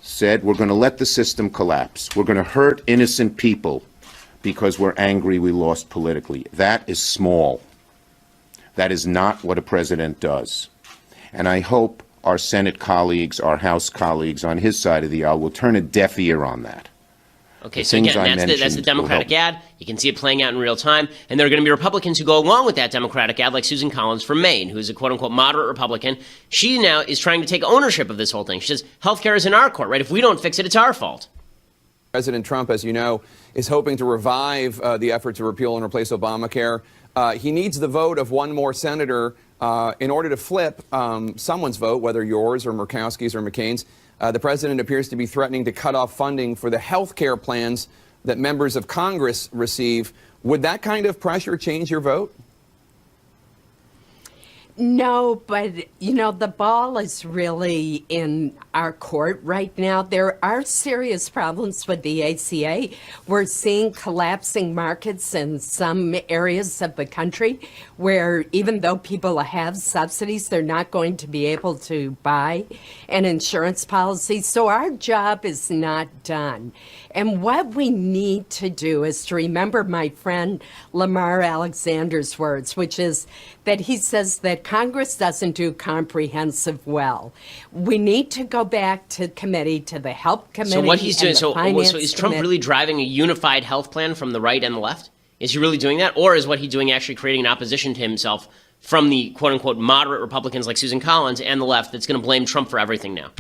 said we're going to let the system collapse. We're going to hurt innocent people because we're angry we lost politically. That is small. That is not what a president does. And I hope our Senate colleagues, our House colleagues on his side of the aisle will turn a deaf ear on that. Okay, so again, that's the Democratic ad. You can see it playing out in real time. And there are going to be Republicans who go along with that Democratic ad, like Susan Collins from Maine, who is a quote-unquote moderate Republican. She now is trying to take ownership of this whole thing. She says, healthcare is in our court, right? If we don't fix it, it's our fault. President Trump, as you know, is hoping to revive the effort to repeal and replace Obamacare. He needs the vote of one more senator in order to flip someone's vote, whether yours or Murkowski's or McCain's. The president appears to be threatening to cut off funding for the health care plans that members of Congress receive. Would that kind of pressure change your vote? No, but, the ball is really in our court right now. There are serious problems with the ACA. We're seeing collapsing markets in some areas of the country where even though people have subsidies, they're not going to be able to buy an insurance policy. So our job is not done. And what we need to do is to remember my friend Lamar Alexander's words, which is that he says that Congress doesn't do comprehensive well. We need to go back to committee, to the Health Committee. So what he's doing, so is Trump Committee. really driving a unified health plan from the right and the left? Is he really doing that? Or is what he's doing actually creating an opposition to himself from the quote-unquote moderate Republicans like Susan Collins and the left that's going to blame Trump for everything now?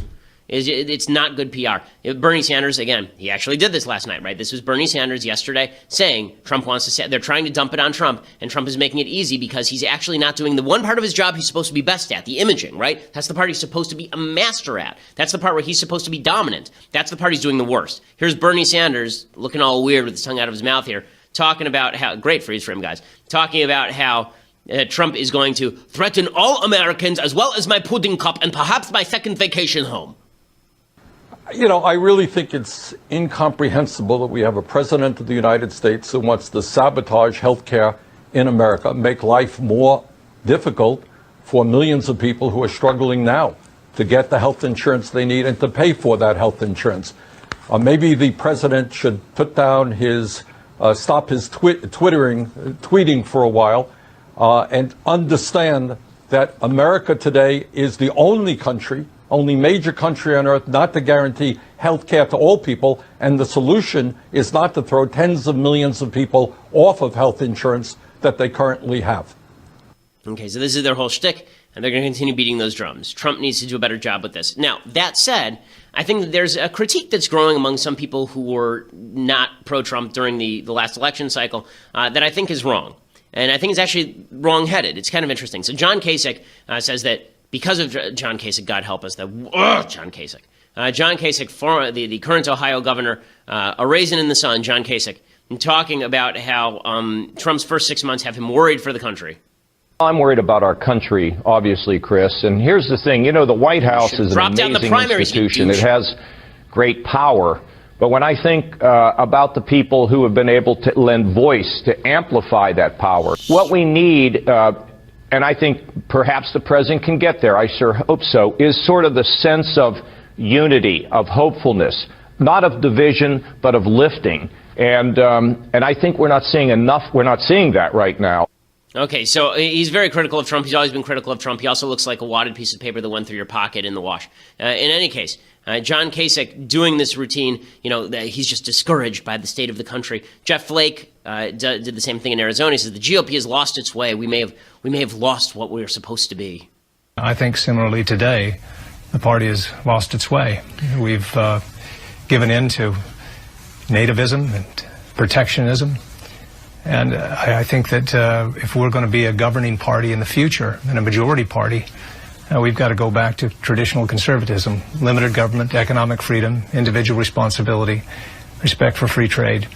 It's not good PR. Bernie Sanders, again, he actually did this last night, right? This was Bernie Sanders yesterday saying Trump wants to say, they're trying to dump it on Trump, and Trump is making it easy because he's actually not doing the one part of his job he's supposed to be best at, the imaging, right? That's the part he's supposed to be a master at. That's the part where he's supposed to be dominant. That's the part he's doing the worst. Here's Bernie Sanders looking all weird with his tongue out of his mouth here, talking about how, great freeze for him, guys, talking about how Trump is going to threaten all Americans as well as my pudding cup and perhaps my second vacation home. I really think it's incomprehensible that we have a president of the United States who wants to sabotage health care in America, make life more difficult for millions of people who are struggling now to get the health insurance they need and to pay for that health insurance. Maybe the president should put down his, stop his tweeting for a while and understand that America today is the only major country on earth not to guarantee health care to all people, and the solution is not to throw tens of millions of people off of health insurance that they currently have. Okay, so this is their whole shtick, and they're going to continue beating those drums. Trump needs to do a better job with this. Now, that said, I think that there's a critique that's growing among some people who were not pro-Trump during the last election cycle that I think is wrong. And I think it's actually wrong-headed. It's kind of interesting. So John Kasich says that because of John Kasich, God help us, John Kasich, the current Ohio governor, a raisin in the sun, John Kasich, talking about how Trump's first 6 months have him worried for the country. I'm worried about our country, obviously, Chris. And here's the thing. The White House is an amazing institution. It has great power. But when I think about the people who have been able to lend voice to amplify that power, what we need, and I think perhaps the president can get there, I sure hope so, is sort of the sense of unity, of hopefulness, not of division, but of lifting. And I think we're not seeing enough. We're not seeing that right now. Okay, so he's very critical of Trump. He's always been critical of Trump. He also looks like a wadded piece of paper that went through your pocket in the wash. In any case, John Kasich doing this routine, he's just discouraged by the state of the country. Jeff Flake did the same thing in Arizona. He says the GOP has lost its way. We may have lost what we were supposed to be. I think similarly today, the party has lost its way. We've given in to nativism and protectionism. And I think that if we're going to be a governing party in the future and a majority party, we've got to go back to traditional conservatism, limited government, economic freedom, individual responsibility, respect for free trade.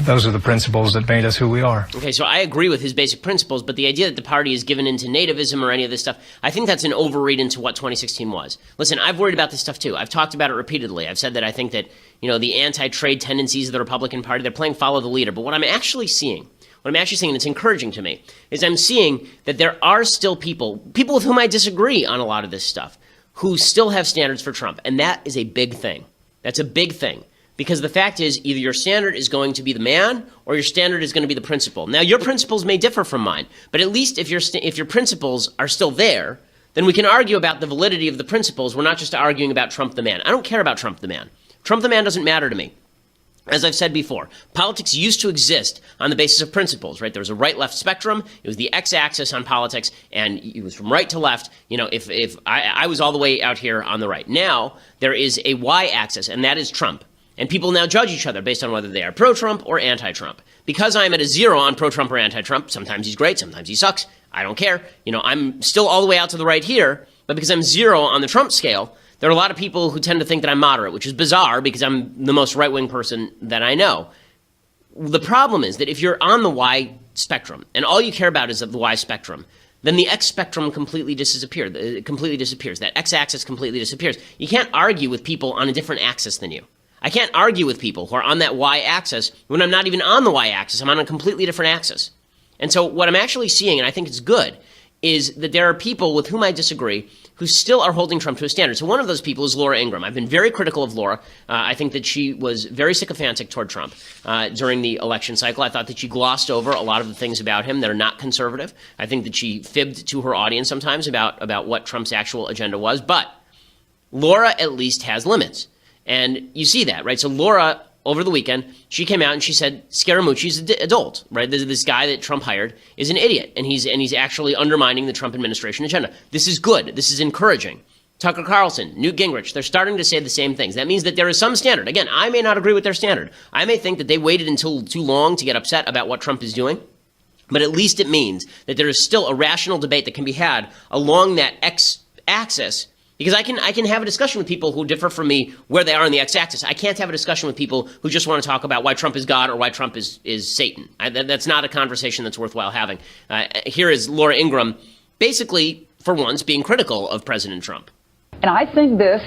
Those are the principles that made us who we are. Okay, so I agree with his basic principles, but the idea that the party is given into nativism or any of this stuff, I think that's an overread into what 2016 was. Listen, I've worried about this stuff too. I've talked about it repeatedly. I've said that I think that, the anti-trade tendencies of the Republican Party, they're playing follow the leader. But what I'm actually seeing, and it's encouraging to me, is I'm seeing that there are still people with whom I disagree on a lot of this stuff, who still have standards for Trump. And that is a big thing. That's a big thing. Because the fact is, either your standard is going to be the man or your standard is going to be the principle. Now, your principles may differ from mine, but at least if your principles are still there, then we can argue about the validity of the principles. We're not just arguing about Trump the man. I don't care about Trump the man. Trump the man doesn't matter to me. As I've said before, politics used to exist on the basis of principles, right? There was a right-left spectrum. It was the x-axis on politics, and it was from right to left. You know, if I was all the way out here on the right. Now, there is a y-axis, and that is Trump. And people now judge each other based on whether they are pro-Trump or anti-Trump. Because I'm at a 0 on pro-Trump or anti-Trump, sometimes he's great, sometimes he sucks. I don't care. You know, I'm still all the way out to the right here, but because I'm 0 on the Trump scale, there are a lot of people who tend to think that I'm moderate, which is bizarre because I'm the most right-wing person that I know. The problem is that if you're on the Y spectrum, and all you care about is the Y spectrum, then the X spectrum completely disappears. That X-axis completely disappears. You can't argue with people on a different axis than you. I can't argue with people who are on that y-axis when I'm not even on the y-axis. I'm on a completely different axis. And so what I'm actually seeing, and I think it's good, is that there are people with whom I disagree who still are holding Trump to a standard. So one of those people is Laura Ingraham. I've been very critical of Laura. I think that she was very sycophantic toward Trump during the election cycle. I thought that she glossed over a lot of the things about him that are not conservative. I think that she fibbed to her audience sometimes about what Trump's actual agenda was. But Laura at least has limits. And you see that, right? So Laura, over the weekend, she came out and she said Scaramucci's an adult, right? This guy that Trump hired is an idiot, and he's actually undermining the Trump administration agenda. This is good. This is encouraging. Tucker Carlson, Newt Gingrich, they're starting to say the same things. That means that there is some standard. Again, I may not agree with their standard. I may think that they waited until too long to get upset about what Trump is doing. But at least it means that there is still a rational debate that can be had along that x-axis. Because I can have a discussion with people who differ from me where they are on the x-axis. I can't have a discussion with people who just want to talk about why Trump is God or why Trump is Satan. That's not a conversation that's worthwhile having. Here is Laura Ingraham, basically, for once, being critical of President Trump. And I think this,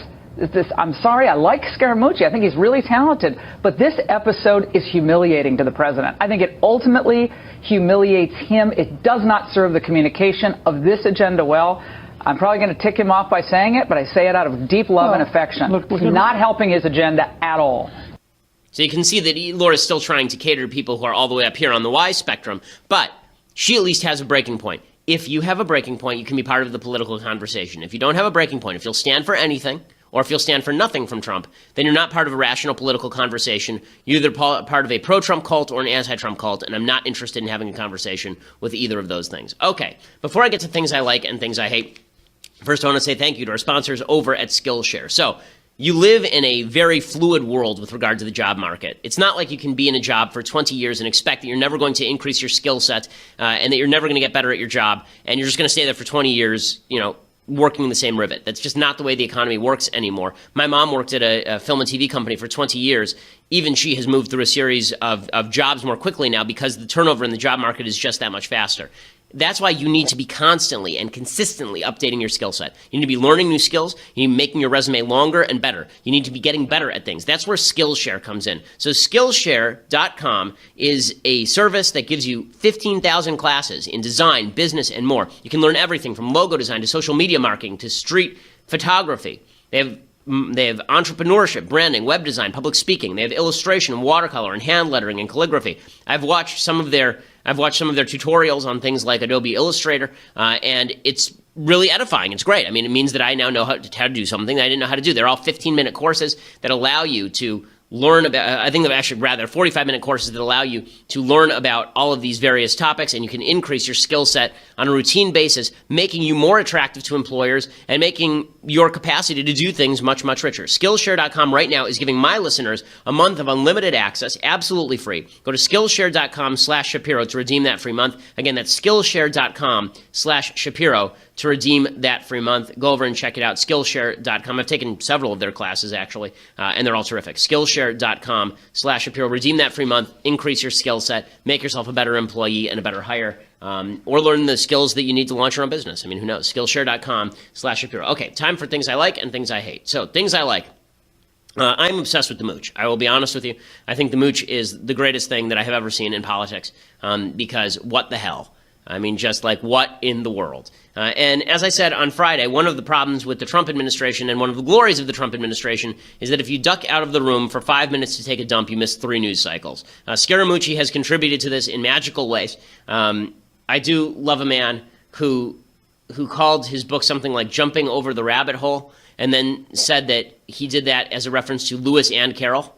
I'm sorry, I like Scaramucci. I think he's really talented. But this episode is humiliating to the president. I think it ultimately humiliates him. It does not serve the communication of this agenda well. I'm probably going to tick him off by saying it, but I say it out of deep love and affection. Not helping his agenda at all. So you can see that Laura's still trying to cater to people who are all the way up here on the Y spectrum, but she at least has a breaking point. If you have a breaking point, you can be part of the political conversation. If you don't have a breaking point, if you'll stand for anything, or if you'll stand for nothing from Trump, then you're not part of a rational political conversation. You're either part of a pro-Trump cult or an anti-Trump cult, and I'm not interested in having a conversation with either of those things. Okay, before I get to things I like and things I hate, first, I want to say thank you to our sponsors over at Skillshare. So, you live in a very fluid world with regard to the job market. It's not like you can be in a job for 20 years and expect that you're never going to increase your skill set and that you're never going to get better at your job, and you're just going to stay there for 20 years, you know, working in the same rivet. That's just not the way the economy works anymore. My mom worked at a film and TV company for 20 years. Even she has moved through a series of jobs more quickly now because the turnover in the job market is just that much faster. That's why you need to be constantly and consistently updating your skill set. You need to be learning new skills. You need to be making your resume longer and better. You need to be getting better at things. That's where Skillshare comes in. So Skillshare.com is a service that gives you 15,000 classes in design, business, and more. You can learn everything from logo design to social media marketing to street photography. They have entrepreneurship, branding, web design, public speaking. They have illustration and watercolor and hand lettering and calligraphy. I've watched some of their tutorials on things like Adobe Illustrator, and it's really edifying. It's great. I mean, it means that I now know how to do something that I didn't know how to do. They're all 15-minute courses that allow you to learn about, I think they're actually rather 45-minute courses that allow you to learn about all of these various topics, and you can increase your skill set on a routine basis, making you more attractive to employers and making your capacity to do things much, much richer. Skillshare.com right now is giving my listeners a month of unlimited access, absolutely free. Go to Skillshare.com/Shapiro to redeem that free month. Again, that's Skillshare.com/Shapiro to redeem that free month. Go over and check it out, Skillshare.com. I've taken several of their classes, actually, and they're all terrific. Skillshare.com/Shapiro. Redeem that free month, increase your skill set, make yourself a better employee and a better hire, or learn the skills that you need to launch your own business. I mean, who knows? Skillshare.com/Shapiro. Okay, time for things I like and things I hate. So, things I like. I'm obsessed with the mooch. I will be honest with you. I think the mooch is the greatest thing that I have ever seen in politics because what the hell? I mean, just like, what in the world? And as I said on Friday, one of the problems with the Trump administration and one of the glories of the Trump administration is that if you duck out of the room for 5 minutes to take a dump, you miss 3 news cycles. Scaramucci has contributed to this in magical ways. I do love a man who called his book something like Jumping Over the Rabbit Hole, and then said that he did that as a reference to Lewis and Carroll.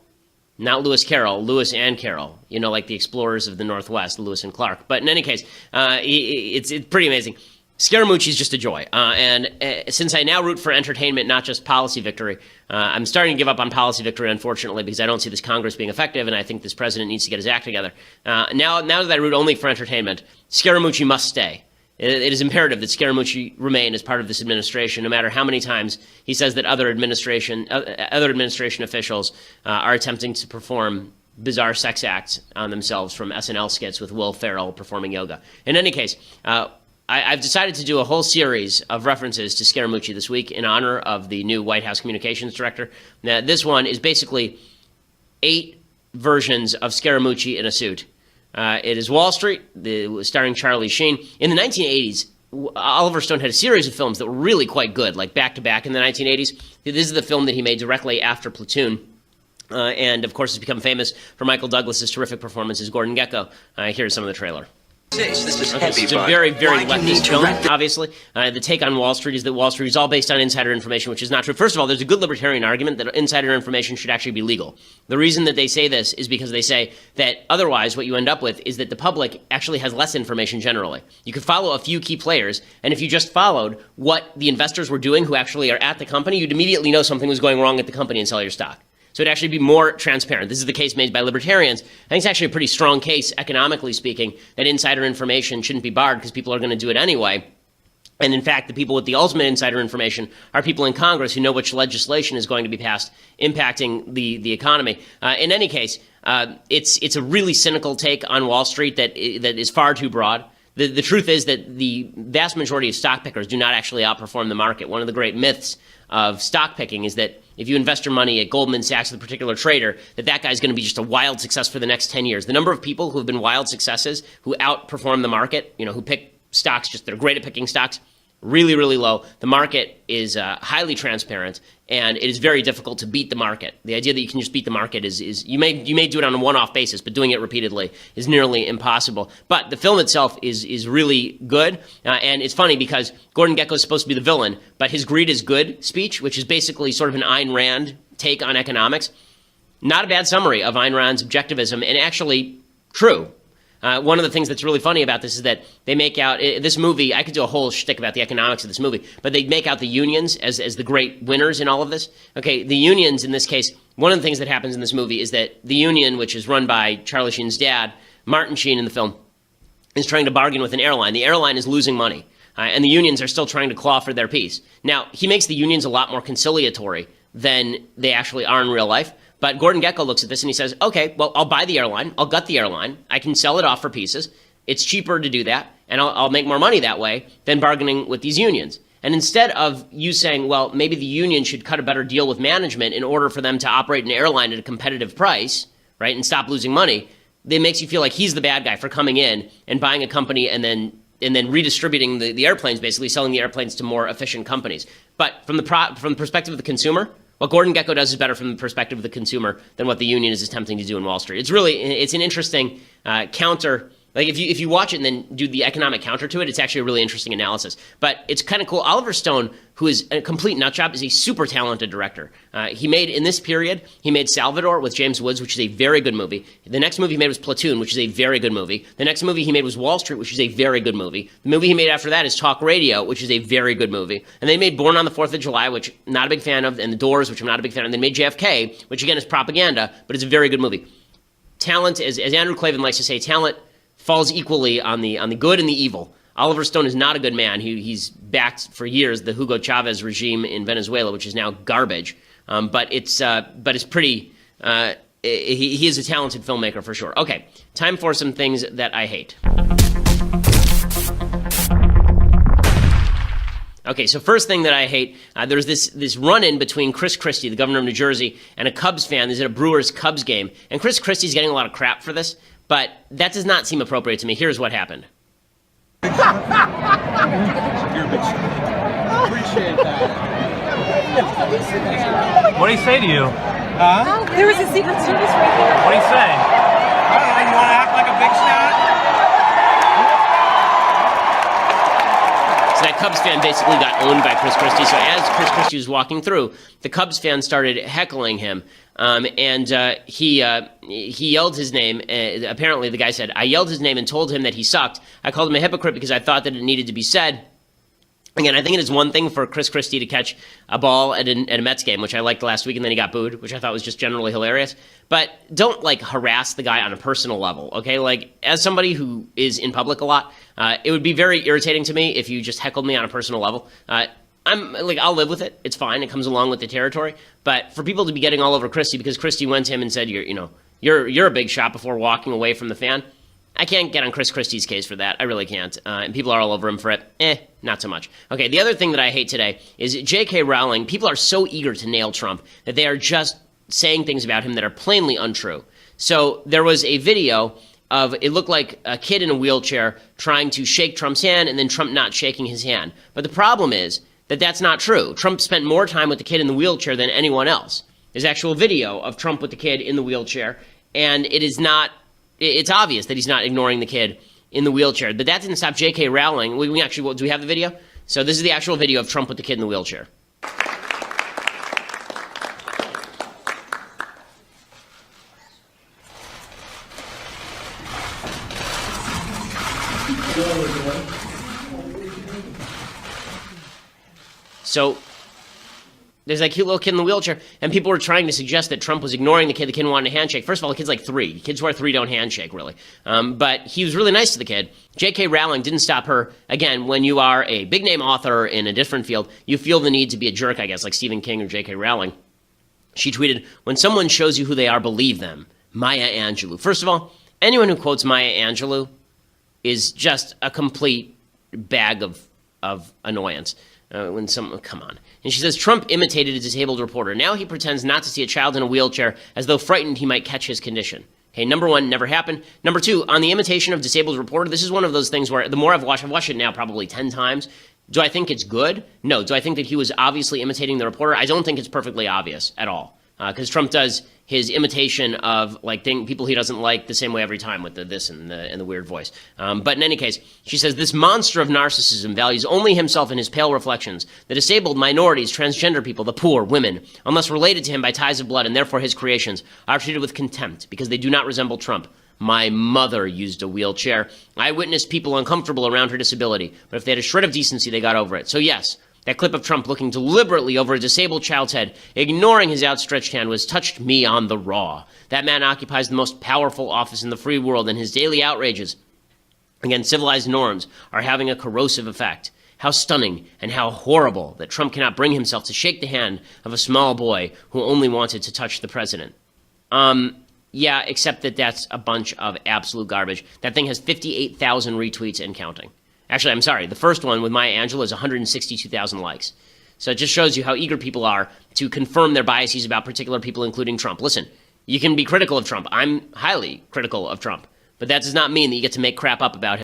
Not Lewis Carroll, Lewis and Carroll, you know, like the explorers of the Northwest, Lewis and Clark. But in any case, it's pretty amazing. Scaramucci's just a joy. And since I now root for entertainment, not just policy victory, I'm starting to give up on policy victory, unfortunately, because I don't see this Congress being effective, and I think this president needs to get his act together. Now that I root only for entertainment, Scaramucci must stay. It is imperative that Scaramucci remain as part of this administration, no matter how many times he says that other administration officials are attempting to perform bizarre sex acts on themselves, from SNL skits with Will Ferrell performing yoga. In any case, I've decided to do a whole series of references to Scaramucci this week in honor of the new White House communications director. Now, this one is basically 8 versions of Scaramucci in a suit. It is Wall Street, starring Charlie Sheen. In the 1980s, Oliver Stone had a series of films that were really quite good, like back-to-back in the 1980s. This is the film that he made directly after Platoon. And, of course, has become famous for Michael Douglas's terrific performance as Gordon Gekko. Here's some of the trailer. This is Okay, heavy, it's a very, very leftist film, obviously. The take on Wall Street is that Wall Street is all based on insider information, which is not true. First of all, there's a good libertarian argument that insider information should actually be legal. The reason that they say this is because they say that otherwise what you end up with is that the public actually has less information generally. You could follow a few key players, and if you just followed what the investors were doing who actually are at the company, you'd immediately know something was going wrong at the company and sell your stock. So it'd actually be more transparent. This is the case made by libertarians. I think it's actually a pretty strong case, economically speaking, that insider information shouldn't be barred because people are going to do it anyway. And in fact, the people with the ultimate insider information are people in Congress who know which legislation is going to be passed impacting the economy. In any case, it's a really cynical take on Wall Street that is far too broad. The truth is that the vast majority of stock pickers do not actually outperform the market. One of the great myths of stock picking is that if you invest your money at Goldman Sachs with a particular trader, that guy's going to be just a wild success for the next 10 years. The number of people who have been wild successes, who outperform the market, who pick stocks, just they're great at picking stocks, really, really low. The market is highly transparent, and it is very difficult to beat the market. The idea that you can just beat the market is you may do it on a one-off basis, but doing it repeatedly is nearly impossible. But the film itself is really good, and it's funny because Gordon Gekko is supposed to be the villain, but his greed is good speech, which is basically sort of an Ayn Rand take on economics, not a bad summary of Ayn Rand's objectivism, and actually true. One of the things that's really funny about this is that they make out this movie. I could do a whole shtick about the economics of this movie, but they make out the unions as the great winners in all of this. Okay, the unions in this case, one of the things that happens in this movie is that the union, which is run by Charlie Sheen's dad, Martin Sheen in the film, is trying to bargain with an airline. The airline is losing money, and the unions are still trying to claw for their piece. Now, he makes the unions a lot more conciliatory than they actually are in real life. But Gordon Gekko looks at this and he says, okay, well, I'll buy the airline. I'll gut the airline. I can sell it off for pieces. It's cheaper to do that, and I'll make more money that way than bargaining with these unions. And instead of you saying, well, maybe the union should cut a better deal with management in order for them to operate an airline at a competitive price, right, and stop losing money, it makes you feel like he's the bad guy for coming in and buying a company and then redistributing the airplanes, basically selling the airplanes to more efficient companies. But from the perspective of the consumer, what Gordon Gekko does is better from the perspective of the consumer than what the union is attempting to do in Wall Street. It's an interesting counter. Like if you watch it and then do the economic counter to it, it's actually a really interesting analysis. But it's kind of cool. Oliver Stone, who is a complete nutjob, is a super talented director. He made Salvador with James Woods, which is a very good movie. The next movie he made was Platoon, which is a very good movie. The next movie he made was Wall Street, which is a very good movie. The movie he made after that is Talk Radio, which is a very good movie. And they made Born on the 4th of July, which I'm not a big fan of, and The Doors, which I'm not a big fan of. They made JFK, which again is propaganda, but it's a very good movie. Talent, as Andrew Klavan likes to say, talent falls equally on the good and the evil. Oliver Stone is not a good man. He's backed for years the Hugo Chavez regime in Venezuela, which is now garbage. But it's pretty. He is a talented filmmaker for sure. Okay, time for some things that I hate. Okay, so first thing that I hate, there's this run-in between Chris Christie, the governor of New Jersey, and a Cubs fan. There's a Brewers-Cubs game, and Chris Christie's getting a lot of crap for this. But that does not seem appropriate to me. Here's what happened. Appreciate that. What did he say to you? Huh? There was a Secret Service right here. What did he say? I don't know. You want to act like a big shot? So that Cubs fan basically got owned by Chris Christie. So as Chris Christie was walking through, the Cubs fan started heckling him. He yelled his name. Apparently, the guy said, I yelled his name and told him that he sucked. I called him a hypocrite because I thought that it needed to be said. Again, I think it is one thing for Chris Christie to catch a ball at a Mets game, which I liked last week, and then he got booed, which I thought was just generally hilarious. But don't, harass the guy on a personal level, okay? As somebody who is in public a lot, it would be very irritating to me if you just heckled me on a personal level. I'll live with it. It's fine. It comes along with the territory. But for people to be getting all over Christie because Christie went to him and said, you're a big shot before walking away from the fan, I can't get on Chris Christie's case for that. I really can't. And people are all over him for it. Not so much. Okay, the other thing that I hate today is J.K. Rowling. People are so eager to nail Trump that they are just saying things about him that are plainly untrue. So there was a video of, it looked like a kid in a wheelchair trying to shake Trump's hand and then Trump not shaking his hand. But the problem is that that's not true. Trump spent more time with the kid in the wheelchair than anyone else. There's actual video of Trump with the kid in the wheelchair, and it's obvious that he's not ignoring the kid in the wheelchair. But that didn't stop J.K. Rowling. Do we have the video? So this is the actual video of Trump with the kid in the wheelchair. So there's that cute little kid in the wheelchair, and people were trying to suggest that Trump was ignoring the kid. The kid wanted a handshake. First of all, the kid's like 3. Kids who are 3 don't handshake, really. But he was really nice to the kid. J.K. Rowling didn't stop her. Again, when you are a big-name author in a different field, you feel the need to be a jerk, I guess, like Stephen King or J.K. Rowling. She tweeted, when someone shows you who they are, believe them. Maya Angelou. First of all, anyone who quotes Maya Angelou is just a complete bag of annoyance. Come on. And she says, Trump imitated a disabled reporter. Now he pretends not to see a child in a wheelchair as though frightened he might catch his condition. Okay, number one, never happened. Number two, on the imitation of disabled reporter, this is one of those things where the more I've watched it now probably 10 times. Do I think it's good? No. Do I think that he was obviously imitating the reporter? I don't think it's perfectly obvious at all. Because Trump does his imitation of people he doesn't like the same way every time with the this and the weird voice. But in any case, she says this monster of narcissism values only himself and his pale reflections. The disabled, minorities, transgender people, the poor, women, unless related to him by ties of blood and therefore his creations, are treated with contempt because they do not resemble Trump. My mother used a wheelchair. I witnessed people uncomfortable around her disability, but if they had a shred of decency, they got over it. So yes, that clip of Trump looking deliberately over a disabled child's head, ignoring his outstretched hand, was touched me on the raw. That man occupies the most powerful office in the free world, and his daily outrages against civilized norms are having a corrosive effect. How stunning and how horrible that Trump cannot bring himself to shake the hand of a small boy who only wanted to touch the president. Yeah, except that that's a bunch of absolute garbage. That thing has 58,000 retweets and counting. Actually, I'm sorry. The first one with Maya Angelou is 162,000 likes. So it just shows you how eager people are to confirm their biases about particular people, including Trump. Listen, you can be critical of Trump. I'm highly critical of Trump. But that does not mean that you get to make crap up about him.